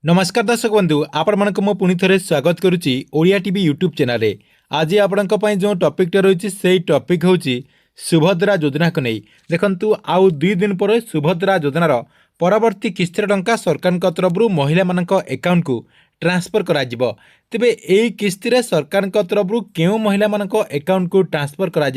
नमस्कार दर्शक बंधु आपण मु पुणी थे स्वागत करुच्ची ओडिया टीवी यूट्यूब चैनल रे। आज आपण जो टॉपिक रही से टॉपिक हूँ सुभद्रा योजना को नहीं देखंतु आउ 2 दिन पर सुभद्रा योजनार परवर्ती किस्तिर टंका सरकार तरफ महिला मान अकाउंट को ट्रांसफर करा तेबे एई किस्तिर सरकार तरफ क्यों महिला मान अकाउंट को ट्रांसफर करा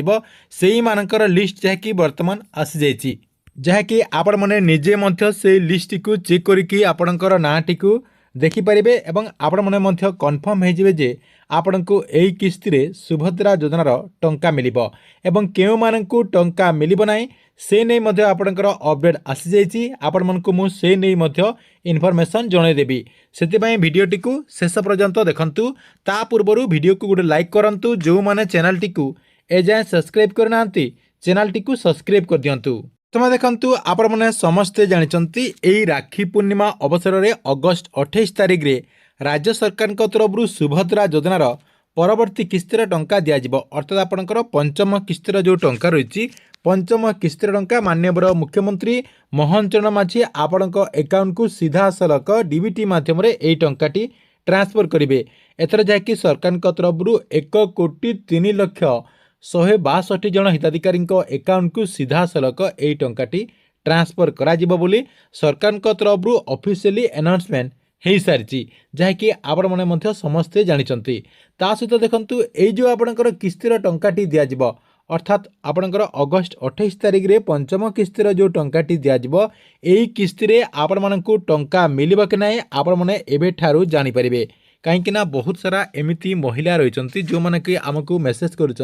सेई मानकर लिस्ट जहाँकि वर्तमान आसी जाइए जहाँकि आपण मैंने निजे मध्य से लिस्ट को चेक करके आपणकर नाटी को देखिपारे एवं आपण मैंने कन्फर्म हो जे आपण को यही किस्ती रे सुभद्रा योजनार टंका मिलिबो एवं केउ मानकु टंका मिलिबो नाही से नहीं मध्य आपणकर अपडेट आसी जाइए आपण मानकु मु से नहीं मध्य इनफॉरमेशन जणाई देबी सेतिपई भिडियोटी को शेष पर्यंत देखंतु ता पूर्वरु भिडियो को गोटे लाइक करंतु जो माने चैनल टी को एजाय सब्सक्राइब करनांती चैनल टी को सब्सक्राइब कर दियंतु। तुम देखु आपण मैंने समस्ते जानते यही राखी पूर्णिमा अवसर में अगस्ट 28 तारिख रे राज्य सरकार तरफ सुभद्रा योजनार परवर्ती किस्तिर टंका दिज्व अर्थात आपणकर पंचम किस्तिर जो टंका रही पंचम किस्तिर टंका माननीय मुख्यमंत्री मोहन चरण माझी आपण अकाउंट को सीधा सलख डीबीटी मध्यम यही टंकाटी ट्रांसफर करेंगे एथर जहाँकि सरकार तरफ 1,03,62,162 जन हिताधिकारी अकाउंट को सीधा सलख यही टंकाटी ट्रांसफर करा बोली सरकार तरफ ऑफिशियली अनाउंसमेंट हो सारी जहाँकि आपण मैंने समस्ते जानते ता सहित देखु ये जो आपणकर किस्तिर टंकाटी दिज्व अर्थात आपणकर अगस्ट 28 तारिख रे पंचम किस्तिर जो टंकाटी दिज्व यही किस्ती आपण मानकु टंका मिलिबो कि नाही आपण माने एबे ठारू जानि परिबे कहीं बहुत सारा एमती महिला रही जो मैंने कि आमको मेसेज करुँच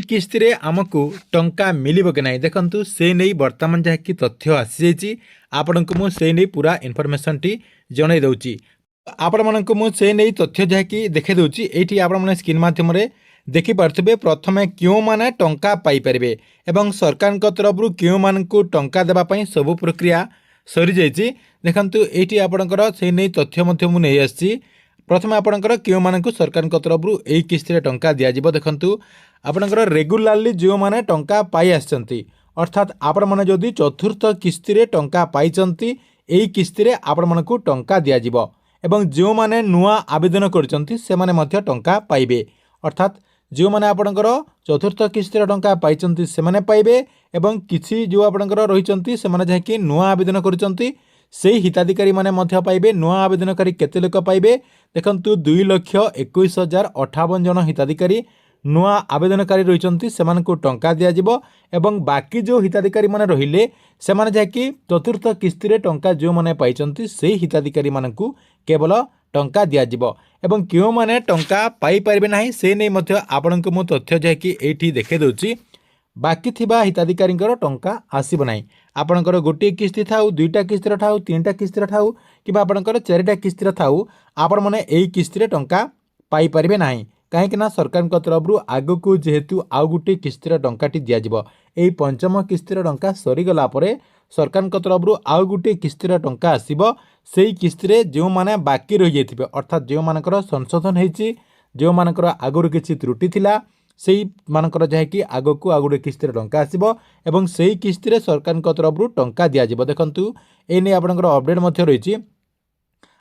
किस्ती रे आमको टंका मिलिबो कि नाही देखंतु से नहीं वर्तमान जहाँकि तथ्य आसी जाइए आपण को मुझे नहीं पूरा इनफॉरमेशन टी जणाई दउची आपण मानकु मु से नहीं तथ्य जहाँकि देखे दउची एठी आपण माने स्क्रीन माध्यम रे देखि पार्थबे प्रथमे क्यों माने टंका पाई परिबे एवं सरकार तरफ क्यों मानकु टंका देबा पई सब प्रक्रिया सरी जाइए देखंतु एठी आपणकर से नहीं तथ्य मध्य मु नै आछि प्रथम आपणकर क्यों मानकु सरकार तरफ यही किस्ती टंका दिज्व देखंतु आपणकर रेगुलारली जो माने टंका पाई आछंती अर्थात आपण माने जदि चतुर्थ किस्ती रे टंका पाइचंती यही किस्ती रे आपण मानकु टंका दिज्व एवं जो माने नुआ आवेदन करचंती से माने मध्य टंका पाइबे अर्थात जो माने आपणकर चतुर्थ किस्ती रे टंका पाइचंती से माने पाइबे एवं किछि जो आपणकर रहिचंती से माने जहाँकि नुआ आवेदन करचंती से हिताधिकारी माने मध्य पाइबे नुआ आवेदनकारी केते लोक पाइबे देखंतु 2,21,058 जन हिताधिकारी नुआ आवेदनकारी रही से टंका दिज्व एवं बाकी जो हिताधिकारी माने रहिले से माने जहाँकि चतुर्थ किस्ती रे टंका जो माने पाइचंती से हिताधिकारी मानकु केवल टंका दिज्व एवं क्यों माने टंका पाई परिबे नाही से नहीं मध्य आपनको मु तथ्य जहाँकि एठी देखे दउची बाकी थिबा हिताधिकारी टंका आसीबो नाही आपणकर गोटे किस्ती थाउ दुईटा किस्ती थाउ तीनटा किस्ती थाउ कि आपणकर चारिटा किस्ती थाउ आपण माने एई किस्ती रे टंका पाई परिबे नाही कहीं ना सरकार तरफ आग को जेहेतु आउ गोटे किस्ती टंकाटी दिज्व यही पंचम किस्ती टंका सरीगला सरकार तरफ आउ गोटे किस्ती टंका आसब से किस्ती जो माने बाकी रही जाइए अर्थात जो मानकर संशोधन होती जो मानकर आगुरी किसी त्रुटि थिला से मानकर जहाँकि आग को आउ गोटे किस्ती टंका आसब एवं से किस्ती सरकार तरफ टंका दिज्व देखंतु एने आपणकर अपडेट मध्य रही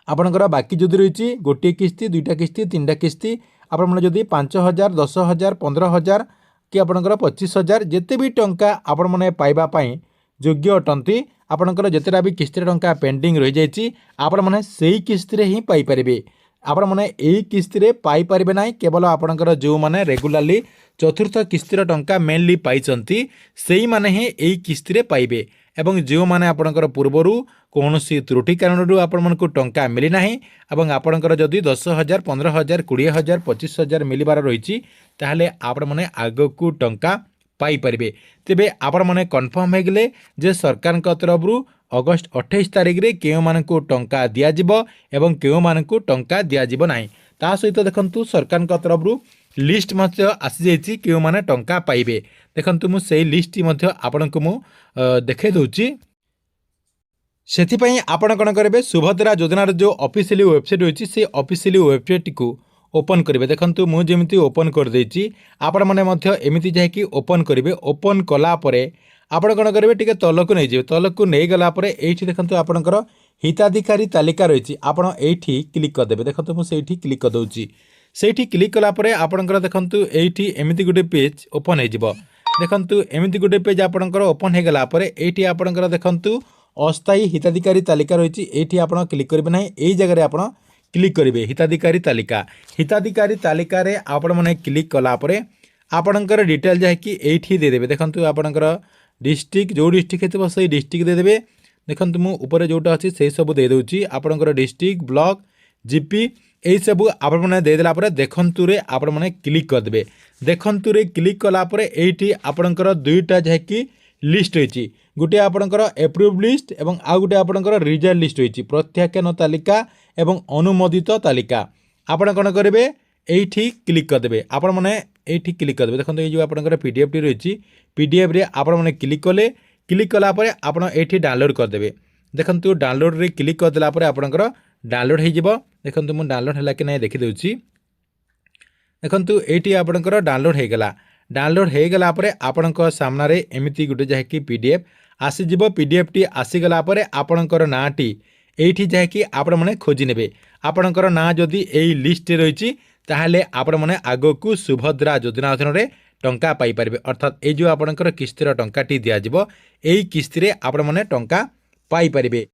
आपणकर बाकी जदि रही गोटे किस्ती दुईटा किस्ती तीनटा किस्ती आपण जदि 5,000 10,000 15,000 कि आपणकर 25,000 जिते भी टंका आपण मैंने पाइबा पाई योग्य अटंती आपणकर जितेटा भी किस्ती टंका पेंडिंग रही जाइए आपण मैंने से किस्ती ही पाई परिबे आपण मैंने यही किस्ती पाई परिबे नाही केवल आपणकर जो माने रेगुलारली चतुर्थ किस्ती टंका मेनली पाइचंती सेही माने ही यही किस्ती पाइबे एवं जो माने आपणकर पूर्वरु कौनसी त्रुटि कारण आपण मानकु टंका मिली नाही एवं आपणकर जदि 10,000 15,000 20,000 25,000 मिलबार रही ताहले आपण माने आग को टंका पाई परिबे तेबे आपण माने कन्फर्म हो गले जे सरकार तरफ अगस्ट 28 तारिख रे केउ मानकु टंका दिज्व एवं केउ मानकु टंका दिज्व नाही ता सहित देखंतु सरकार तरफ लिस्ट मध्य आसी जाइए केउ माने टंका पाइबे देखंतु मु सेही लिस्ट मध्य आपनको मु देखे दउची सेथिपई आपण कौन करेंगे सुभद्रा योजनार जो ऑफिशियली वेबसाइट होची से ऑफिशियली वेबसाइट को ओपन करेंगे देखंतु मु जेमिति ओपन कर देची आपण माने मध्य एमिति जाकी ओपन करेंगे ओपन कला परे आपण कौन करेंगे टिके तलक नहीं जाए तलक नहीं गला परे एठी देखंतु आपणकर हिताधिकारी तालिका रही आपण एठी क्लिक करदेवे। देखो मुझे क्लिक करदे से क्लिक कलापर आपंकर देखु ये एमती गोटे पेज ओपन हो देखु एमती गोटे पेज आपंकर ओपन हो गला ये आपंकर देखु अस्थायी हिताधिकारी तालिका रही ये आप क्लिक करेंगे ना यही जगह आप क्लिक करेंगे हिताधिकारी तालिकार आपण मैंने क्लिक कलापर आपणकर डिटेल जहाँकि ये देदेवे। देखो आपणकर डिस्ट्रिक्ट जो डिस्ट्रिक्ट हो से डिस्ट्रिक्ट देदेवे। देखो मुझे जोटा अच्छी से सब दे दूँगी आपणकर डिस्ट्रिक्ट ब्लॉक जीपी यही सब आपने देदेला देखु आपण मैंने क्लिक करदे। देखु क्लिक कलापर ये आपणकर दुईटा जहाँकि लिस्ट रही गोटे आपणकर एप्रूव लिस्ट एवं आउ गोटे आपणकर रिजल्ट लिस्ट रही प्रत्याख्यान तालिका एवं अनुमोदित तालिका। आपण कौन करेंगे ये क्लिक करदे आपण मैंने ये क्लिक करदे। देखो ये जो आपणकर पीडीएफ टी रही पीडीएफ रे आपण मैंने क्लिक कले क्लिक कलापर आपण ये डाउनलोड करदे। देखो डाउनलोड रे क्लिक करदेला आपणकर डाउनलोड हो। देखो मुझे डाउनलोड है कि नहीं देखीदे। देखो ये आपणकर डाउनलोड हो गला। डाउनलोड हो गला आपण सामने एमती गोटे जहाँकि पीडीएफ आसीज पीडीएफ टी आसीगला आपणकर नाटी ये जहाँकि आपण मैंने खोजी ने आपणकर ना जदि यही लिस्ट रही ताहले आपण मैंने आग को सुभद्रा योजना अधीन में टंका पाइपर अर्थात ये जो आपणकर किस्तिर टंकाटी दिज्व यही किस्ती आपण मैंने टंका पाइपर।